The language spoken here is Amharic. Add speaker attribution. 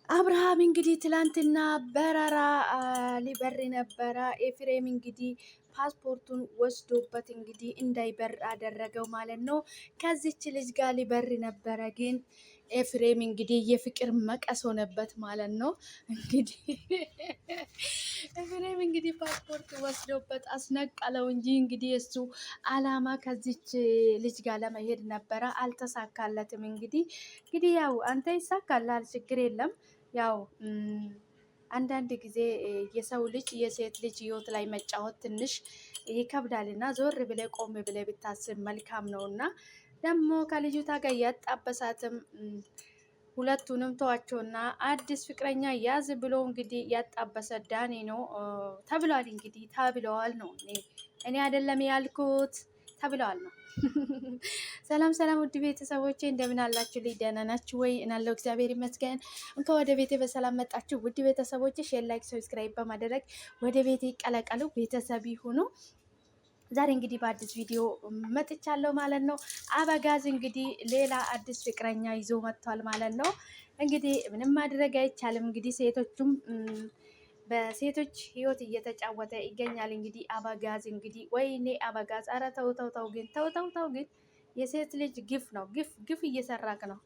Speaker 1: አብርሃም እንግዲህ ትላንትና በረራ ሊበር ነበረ። ኤፍሬም እንግዲህ ፓስፖርቱን ወስዶበት እንግዲህ እንዳይበር አደረገው ማለት ነው። ከዚች ልጅ ጋር ሊበር ነበረ፣ ግን ኤፍሬም እንግዲህ የፍቅር መቀስ ሆነበት ማለት ነው። እንግዲህ ኤፍሬም እንግዲህ ፓስፖርት ወስዶበት አስነቀለው እንጂ እንግዲህ እሱ አላማ ከዚች ልጅ ጋር ለመሄድ ነበረ፣ አልተሳካለትም። እንግዲህ ያው አንተ ይሳካላል፣ ችግር የለም። ያው አንዳንድ ጊዜ የሰው ልጅ የሴት ልጅ ህይወት ላይ መጫወት ትንሽ ይከብዳል እና ዞር ብለ ቆም ብለ ብታስብ መልካም ነው። እና ደግሞ ከልጅቷ ጋር ያጣበሳትም ሁለቱንም ተዋቸውና አዲስ ፍቅረኛ ያዝ ብሎ እንግዲህ ያጣበሰ ዳኔ ነው ተብሏል። እንግዲህ ተብለዋል ነው፣ እኔ አይደለም ያልኩት ተብለዋል ነው። ሰላም ሰላም፣ ውድ ቤተሰቦቼ እንደምን አላችሁ? ልጅ ደህና ናችሁ ወይ? እናለው እግዚአብሔር ይመስገን። እንኳን ወደ ቤቴ በሰላም መጣችሁ። ውድ ቤተሰቦቼ ሼር፣ ላይክ፣ ሰብስክራይብ በማድረግ ወደ ቤቴ ይቀላቀሉ፣ ቤተሰብ ይሁኑ። ዛሬ እንግዲህ በአዲስ ቪዲዮ መጥቻለሁ ማለት ነው። አበጋዝ እንግዲህ ሌላ አዲስ ፍቅረኛ ይዞ መጥቷል ማለት ነው። እንግዲህ ምንም ማድረግ አይቻልም። እንግዲህ ሴቶቹም በሴቶች ህይወት እየተጫወተ ይገኛል። እንግዲህ አበጋዝ እንግዲህ ወይኔ አበጋዝ፣ ኧረ ተው ተው ተው፣ ግን ተው ተው ተው፣ ግን የሴት ልጅ ግፍ ነው፣ ግፍ እየሰራክ ነው።